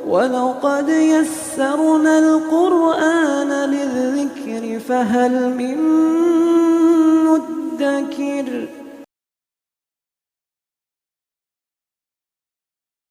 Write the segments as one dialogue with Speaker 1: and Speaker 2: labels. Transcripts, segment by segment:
Speaker 1: وَلَقَدْ يَسَّرْنَا الْقُرْآنَ لِلذِّكْرِ فَهَلْ مِن مُّدَّكِرٍ۔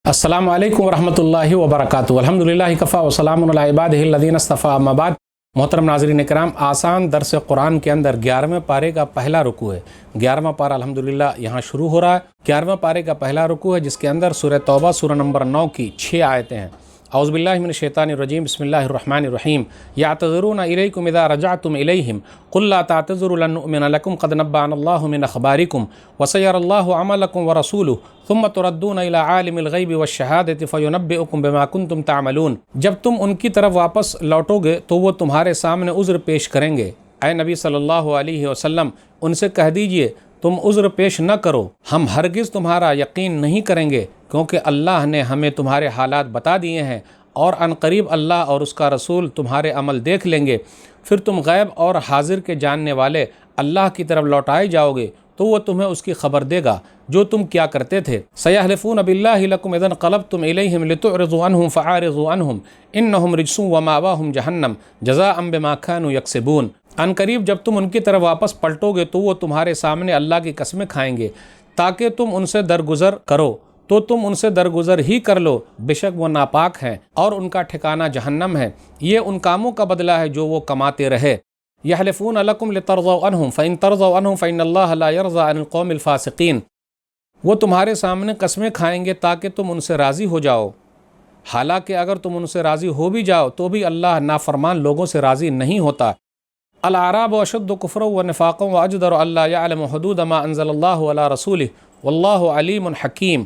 Speaker 2: السلام علیکم ورحمۃ اللہ وبرکاتہ۔ الحمدللہ کفا وسلام علی عبادہ الذین اصطفیٰ، اما بعد۔ محترم ناظرین کرام، آسان درس قرآن کے اندر 11ویں پارے کا پہلا رکوع ہے۔ 11واں پارہ الحمدللہ یہاں شروع ہو رہا ہے۔ 11ویں پارے کا پہلا رکوع ہے جس کے اندر سورہ توبہ سورہ نمبر 9 کی 6 آیتیں ہیں۔ اعوذ باللہ من الشیطان الرجیم، بسم اللہ الرحمن الرحیم۔ یعتذرون الیکم اذا رجعتم الیہم قل لا تعتذروا لن نؤمن لکم قد نبأنا اللہ من اخبارکم وسیری اللہ عملکم ورسولہ ثم تردون الی عالم الغیب والشہادۃ فینبئکم بما کنتم تعملون۔ جب تم ان کی طرف واپس لوٹو گے تو وہ تمہارے سامنے عذر پیش کریں گے۔ اے نبی صلی اللہ علیہ وسلم، ان سے کہہ دیجئے تم عذر پیش نہ کرو، ہم ہرگز تمہارا یقین نہیں کریں گے، کیونکہ اللہ نے ہمیں تمہارے حالات بتا دیے ہیں، اور عن قریب اللہ اور اس کا رسول تمہارے عمل دیکھ لیں گے۔ پھر تم غیب اور حاضر کے جاننے والے اللہ کی طرف لوٹائے جاؤ گے تو وہ تمہیں اس کی خبر دے گا جو تم کیا کرتے تھے۔ سیحلفون باللہ لکم اذا انقلبتم الیہم لتعرضوا عنہم فاعرضوا عنہم انہم رجس ومأواہم جہنم جزاء بما کانوا یکسبون۔ ان قریب جب تم ان کی طرف واپس پلٹو گے تو وہ تمہارے سامنے اللہ کی قسمیں کھائیں گے تاکہ تم ان سے درگزر کرو، تو تم ان سے درگزر ہی کر لو، بے شک وہ ناپاک ہیں اور ان کا ٹھکانہ جہنم ہے۔ یہ ان کاموں کا بدلہ ہے جو وہ کماتے رہے۔ یحلفون لکم لترضوا عنہم فإن ترضوا عنہم فإن اللہ لا يرضى عن القوم الفاسقین۔ وہ تمہارے سامنے قسمیں کھائیں گے تاکہ تم ان سے راضی ہو جاؤ، حالانکہ اگر تم ان سے راضی ہو بھی جاؤ تو بھی اللہ نافرمان لوگوں سے راضی نہیں ہوتا۔ الاعراب اشد کفرا ونفاقا واجدر الا يعلم حدود ما انزل اللہ علی رسولہ واللہ علیم حکیم۔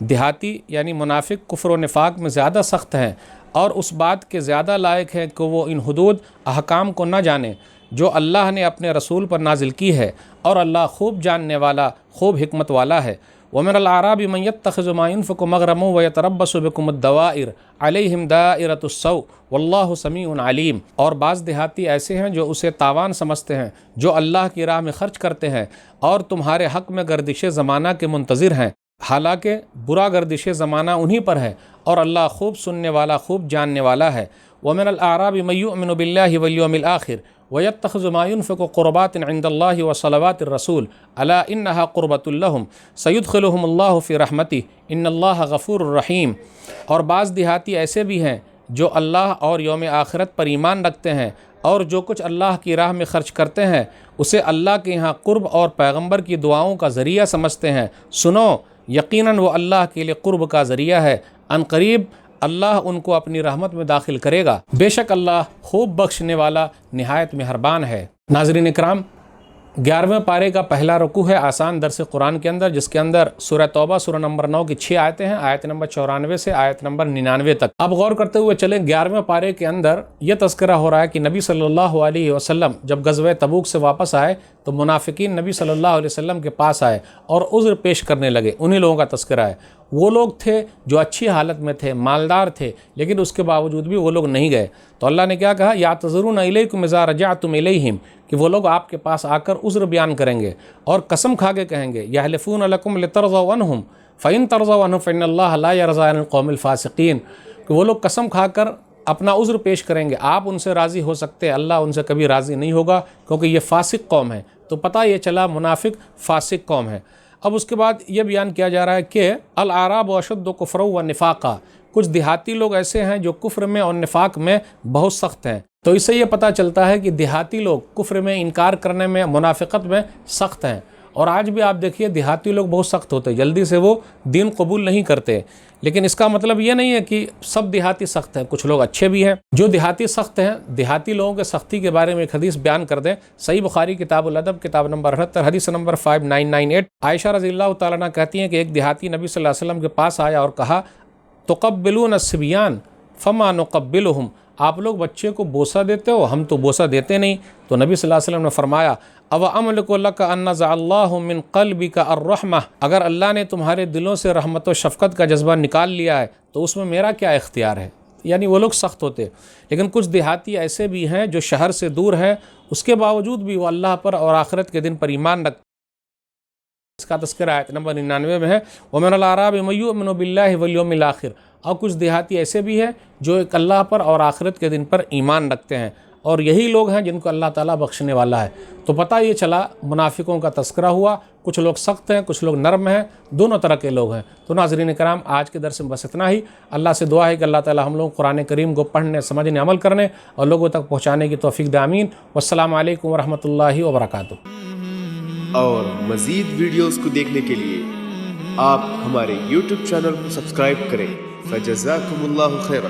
Speaker 2: دیہاتی یعنی منافق کفر و نفاق میں زیادہ سخت ہیں اور اس بات کے زیادہ لائق ہیں کہ وہ ان حدود احکام کو نہ جانیں جو اللہ نے اپنے رسول پر نازل کی ہے، اور اللہ خوب جاننے والا، خوب حکمت والا ہے۔ ومن الاعراب من يتخذ ما ينفق مغرما ويتربص بكم الدوائر عليهم دائرة السوء واللہ سمیع علیم۔ اور بعض دیہاتی ایسے ہیں جو اسے تاوان سمجھتے ہیں جو اللہ کی راہ میں خرچ کرتے ہیں اور تمہارے حق میں گردش زمانہ کے منتظر ہیں، حالانکہ برا گردش زمانہ انہی پر ہے، اور اللہ خوب سننے والا، خوب جاننے والا ہے۔ ومن الاعراب من يؤمن بالله واليوم الآخر ويتخذ ما ينفق قربات عند الله وصلوات الرسول الا انها قربة لهم سيدخلهم الله في رحمته ان الله غفور رحیم۔ اور بعض دیہاتی ایسے بھی ہیں جو اللہ اور یوم آخرت پر ایمان رکھتے ہیں اور جو کچھ اللہ کی راہ میں خرچ کرتے ہیں اسے اللہ کے یہاں قرب اور پیغمبر کی دعاؤں کا ذریعہ سمجھتے ہیں۔ سنو، یقیناً وہ اللہ کے لیے قرب کا ذریعہ ہے، ان قریب اللہ ان کو اپنی رحمت میں داخل کرے گا، بے شک اللہ خوب بخشنے والا نہایت مہربان ہے۔ ناظرین اکرام، 11ویں پارے کا پہلا رکوع ہے آسان درس قرآن کے اندر، جس کے اندر سورہ توبہ سورہ نمبر 9 کی 6 آیتیں ہیں، آیت نمبر 94 سے آیت نمبر 99 تک۔ اب غور کرتے ہوئے چلیں، 11ویں پارے کے اندر یہ تذکرہ ہو رہا ہے کہ نبی صلی اللہ علیہ وسلم جب غزوہ تبوک سے واپس آئے تو منافقین نبی صلی اللہ علیہ وسلم کے پاس آئے اور عذر پیش کرنے لگے۔ انہی لوگوں کا تذکرہ ہے۔ وہ لوگ تھے جو اچھی حالت میں تھے، مالدار تھے، لیکن اس کے باوجود بھی وہ لوگ نہیں گئے۔ تو اللہ نے کیا کہا؟ یعتذرون الیکم اذا رجعتم الیہم، کہ وہ لوگ آپ کے پاس آ کر عذر بیان کریں گے اور قسم کھا کے کہیں گے، یحلفون لکم لترضوا عنہم فإن ترضوا عنہم فإن اللہ لا يرضى عن القوم الفاسقین، کہ وہ لوگ قسم کھا کر اپنا عذر پیش کریں گے۔ آپ ان سے راضی ہو سکتے، اللہ ان سے کبھی راضی نہیں ہوگا کیونکہ یہ فاسق قوم ہے۔ تو پتہ یہ چلا منافق فاسق قوم ہے۔ اب اس کے بعد یہ بیان کیا جا رہا ہے کہ الاعراب اشد کفرا ونفاقا، کچھ دیہاتی لوگ ایسے ہیں جو کفر میں اور نفاق میں بہت سخت ہیں۔ تو اس سے یہ پتہ چلتا ہے کہ دیہاتی لوگ کفر میں انکار کرنے میں، منافقت میں سخت ہیں۔ اور آج بھی آپ دیکھیے دیہاتی لوگ بہت سخت ہوتے ہیں، جلدی سے وہ دین قبول نہیں کرتے۔ لیکن اس کا مطلب یہ نہیں ہے کہ سب دیہاتی سخت ہیں، کچھ لوگ اچھے بھی ہیں۔ جو دیہاتی سخت ہیں، دیہاتی لوگوں کے سختی کے بارے میں ایک حدیث بیان کر دیں۔ صحیح بخاری کتاب الادب کتاب نمبر 78 حدیث نمبر 5998، عائشہ رضی اللہ تعالیٰ عنہ کہتی ہیں کہ ایک دیہاتی نبی صلی اللہ علیہ وسلم کے پاس آیا اور کہا، تقبلون الصبیان فما نقبلہم، آپ لوگ بچے کو بوسہ دیتے ہو، ہم تو بوسہ دیتے نہیں۔ تو نبی صلی اللہ علیہ وسلم نے فرمایا، او املک لک ان نزع اللہ من قلبک الرحمہ، اگر اللہ نے تمہارے دلوں سے رحمت و شفقت کا جذبہ نکال لیا ہے تو اس میں میرا کیا اختیار ہے؟ یعنی وہ لوگ سخت ہوتے۔ لیکن کچھ دیہاتی ایسے بھی ہیں جو شہر سے دور ہیں، اس کے باوجود بھی وہ اللہ پر اور آخرت کے دن پر ایمان رکھتے۔ اس کا تذکرہ آیت نمبر 99 میں ہے، وَمِنَ الْأَعْرَابِ مَن يُؤْمِنُ بِاللَّهِ وَالْيَوْمِ الْآخِرِ، اور کچھ دیہاتی ایسے بھی ہیں جو ایک اللہ پر اور آخرت کے دن پر ایمان رکھتے ہیں، اور یہی لوگ ہیں جن کو اللہ تعالیٰ بخشنے والا ہے۔ تو پتہ یہ چلا منافقوں کا تذکرہ ہوا، کچھ لوگ سخت ہیں، کچھ لوگ نرم ہیں، دونوں طرح کے لوگ ہیں۔ تو ناظرین کرام، آج کے درس میں بس اتنا ہی۔ اللہ سے دعا ہے کہ اللہ تعالیٰ ہم لوگ قرآن کریم کو پڑھنے، سمجھنے، عمل کرنے اور لوگوں تک پہنچانے کی توفیق دے، آمین۔ والسلام علیکم ورحمۃ اللہ وبرکاتہ۔
Speaker 3: اور مزید ویڈیوز کو دیکھنے کے لیے آپ ہمارے YouTube چینل کو سبسکرائب کریں۔ فجزاکم اللہ خیرا۔